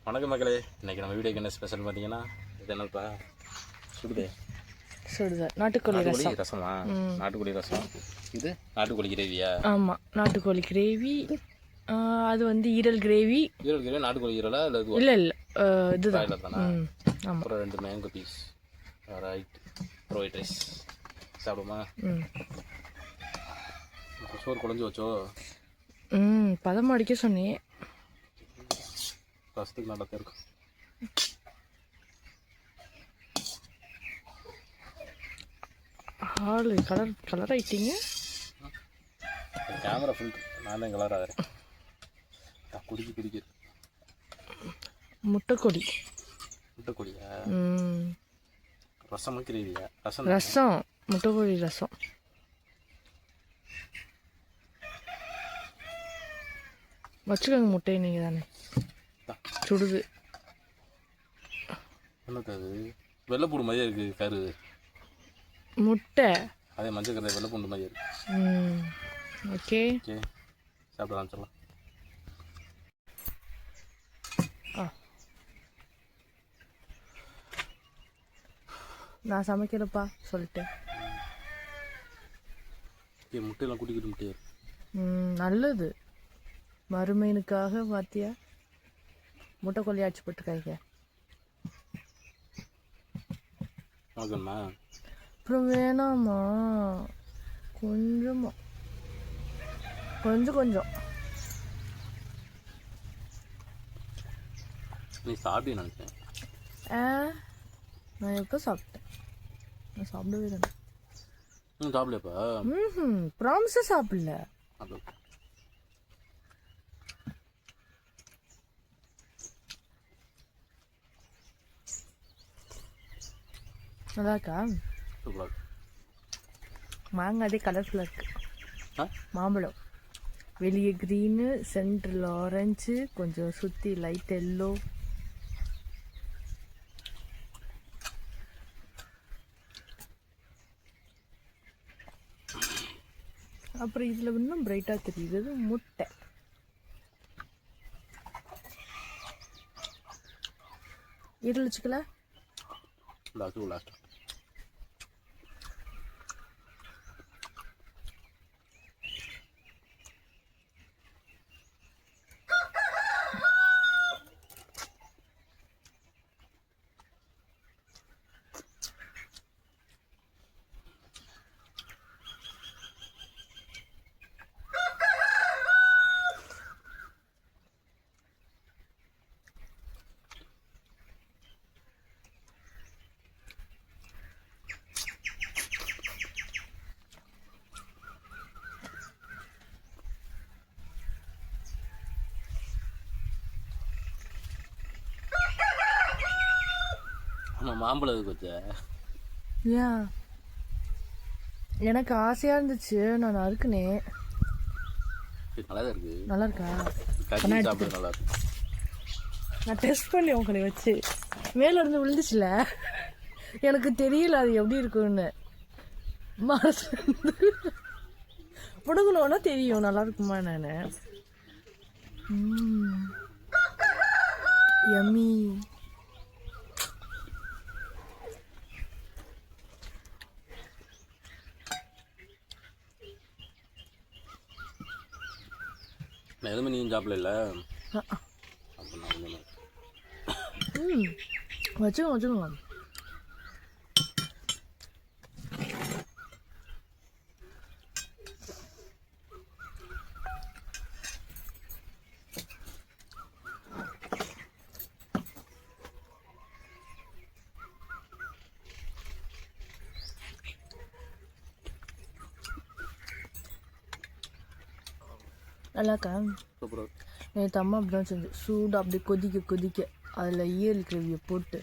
வணக்கம் மக்களே. இன்றைக்கி நம்ம வீடியோக்கு என்ன ஸ்பெஷல் பார்த்தீங்கன்னா, இது என்னப்பா சுடுதல் நாட்டுக்கோழி ரசமா? நாட்டுக்கோழி ரசம். இது நாட்டுக்கோழி கிரேவியா? ஆமாம், நாட்டுக்கோழி கிரேவி. அது வந்து ஈரல் கிரேவி. ஈரல் கிரேவி நாட்டுக்கோழி ஈரலா இல்லை? இல்லை இதுதான் தானே. ஆமாம். அப்புறம் 2 mango piece. Right. White rice சாப்பிடுமா? சோறு குழஞ்சி வச்சோ? பதம் அடிக்க சொன்னேன். ரசத்துக்கு நல்லா தான் இருக்கும். ஆளு கலர் ஆயிட்டீங்க. கேமரா ஃபில்ட்ரு நான் தான் கலர் ஆகிறேன். குடிக்க முட்டைக்கோழியா? ரசமா கிரேவியா? ரசம், முட்டைக்கோழி ரசம். வச்சுக்கோங்க முட்டையை நீங்கள் தானே. சுடுது. என்னது அது? வெள்ளைப்பூடு மாதிரியே இருக்குது கரு. முட்டை அதே மஞ்சள் கரை வெள்ளைப்பூண்டு மாதிரியே இருக்கு. ஓகே ஓகே, சாப்பிட ஆரம்பிச்சிடலாம். நான் சமைக்கிறப்பா சொல்லிட்டேன். முட்டையெல்லாம் குட்டிக்கிட்டு முட்டையா இருக்கு. நல்லது. மறுமையினுக்காக பார்த்தியா முட்டைக்கோழி ஆச்சு போட்டுக்காய்க்க. அப்புறம் வேணாமா? கொஞ்சம் நீ சாப்பிட்டு நினைச்சேன். நான் எப்போ சாப்பிட்டேன்? நான் சாப்பிடவே தானே. சாப்பிடலப்பா. ப்ராமிஸாக சாப்பிடல. நல்லாக்கா? மாங்காய் அதே கலர்ஃபுல்லாக இருக்கு. மாம்பழம் வெளியே க்ரீனு, சென்டரில் ஆரஞ்சு, கொஞ்சம் சுற்றி லைட் எல்லோ. அப்புறம் இதில் இன்னும் பிரைட்டாக தெரியுது முட்டை. ஈரல் வச்சுக்கல. மாம்பழம் எதுக்கு வச்ச? ஏன் எனக்கு ஆசையாக இருந்துச்சு, நான் அறுக்குனேன். நல்லா தான் இருக்கு. நல்லா இருக்கா? சாப்பிட நல்லா இருக்கு. நான் டெஸ்ட் பண்ணி உங்களை வச்சு மேலே இருந்து விழுந்துச்சுல, எனக்கு தெரியல அது எப்படி இருக்குன்னு. முடுங்கணுன்னா தெரியும் நல்லா இருக்குமா நான். யம்மி. எதுவுமே நீயும் சாப்பிடல. வச்சுக்கோங்க. நல்லாக்கா? நேற்று அம்மா அப்படிதான் செஞ்சு சூடு அப்படி கொதிக்க அதில் ஈரல் கிரேவியை போட்டு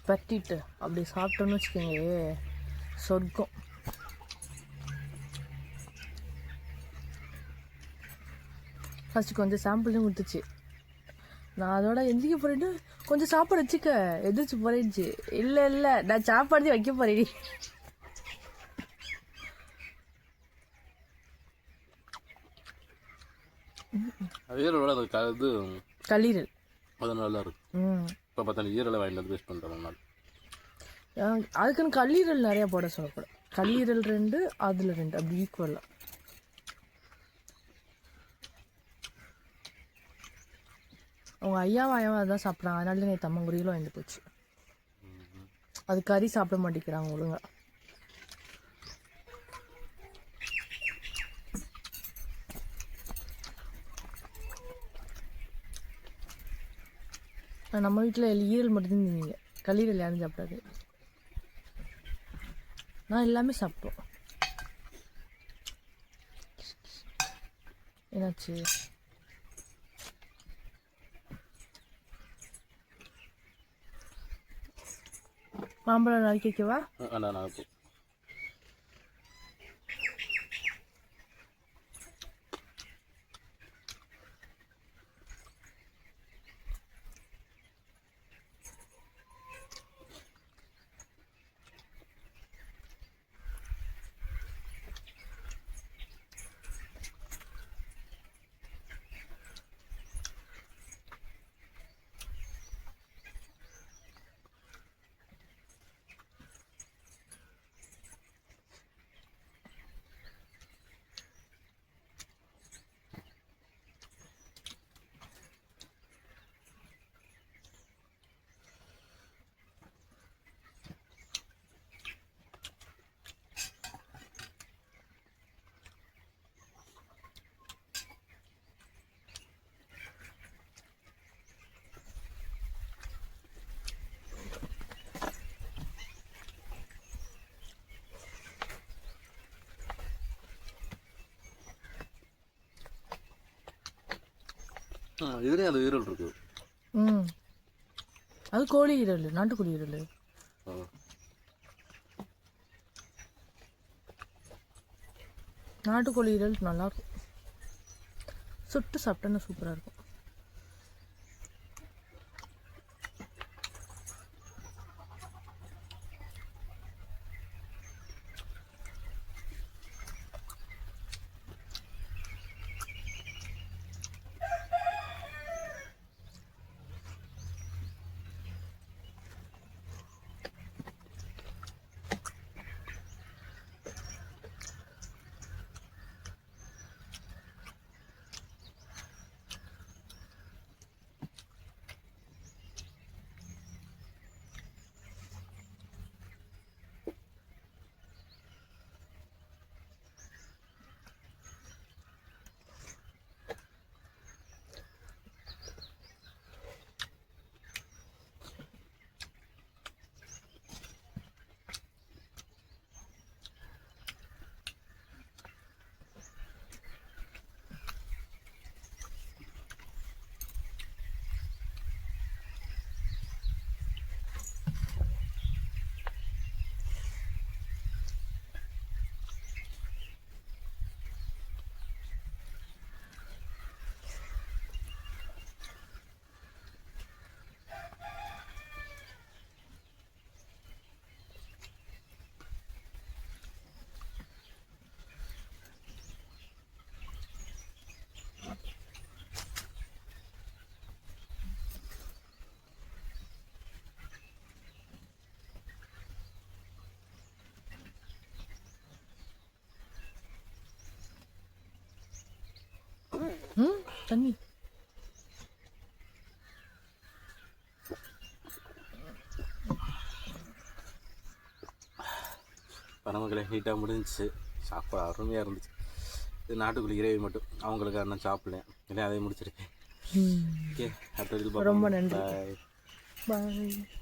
பட்டிட்டு அப்படி சாப்பிட்டோன்னு வச்சுக்கோங்க, சொர்க்கம். ஃபஸ்ட்டு கொஞ்சம் சாம்பிளும் கொடுத்துச்சு. நான் அதோட எந்திரிக்க போறேன்னு கொஞ்சம் சாப்பாடு வச்சுக்க எதிர்த்து போறேன்ச்சு. இல்லை நான் சாப்பாடு வைக்க போறேன். ஈரலோட அது இது கல்லீரல் அது நல்லா இருக்கும். ம். இப்போ பார்த்தா ஈரலை வாங்கிட்டு வந்து வேஸ்ட் பண்ணுறோம் நாள். அதுக்குன்னு கல்லீரல் நிறையா போட சொல்லக்கூடாது. கல்லீரல் 2 அதில் 2 அப்படி ஈக்குவலாக. அவங்க ஐயாவும் அதான் சாப்பிட்றாங்க. அதனால தான் நேற்று 50 கிலோ வாங்கிட்டு போச்சு. அது கறி சாப்பிட மாட்டேங்கிறாங்க ஒழுங்கா. நம்ம வீட்டில் ஈரல் மட்டும்தான் தின்னீங்க, கல்லீரல் யாரும் சாப்பிடாது. நான் எல்லாமே சாப்பிட்டோம். என்னாச்சு? மாம்பழம் நாளைக்கு வைக்கவா? நான் ஓகே. இதுலேயும் அது ஈரல் இருக்கு. ம், அது கோழி ஈரல், நாட்டுக்கோழி ஈரல். நாட்டுக்கோழி ஈரல் நல்லாயிருக்கும். சுட்டு சாப்பிட்டேன்னா சூப்பராக இருக்கும். ம், தண்ணி. பரமக்களை ஹீட்டாக முடிஞ்சிச்சு. சாப்பிட அருமையாக இருந்துச்சு. இது நாட்டுக்குள்ளே கிரேவி மட்டும் அவங்களுக்கு அண்ணன் சாப்பிடலேன். இல்லை அதை முடிச்சிருக்கேன். ஓகே, அடுத்த ரொம்ப நன்றி. பாய்.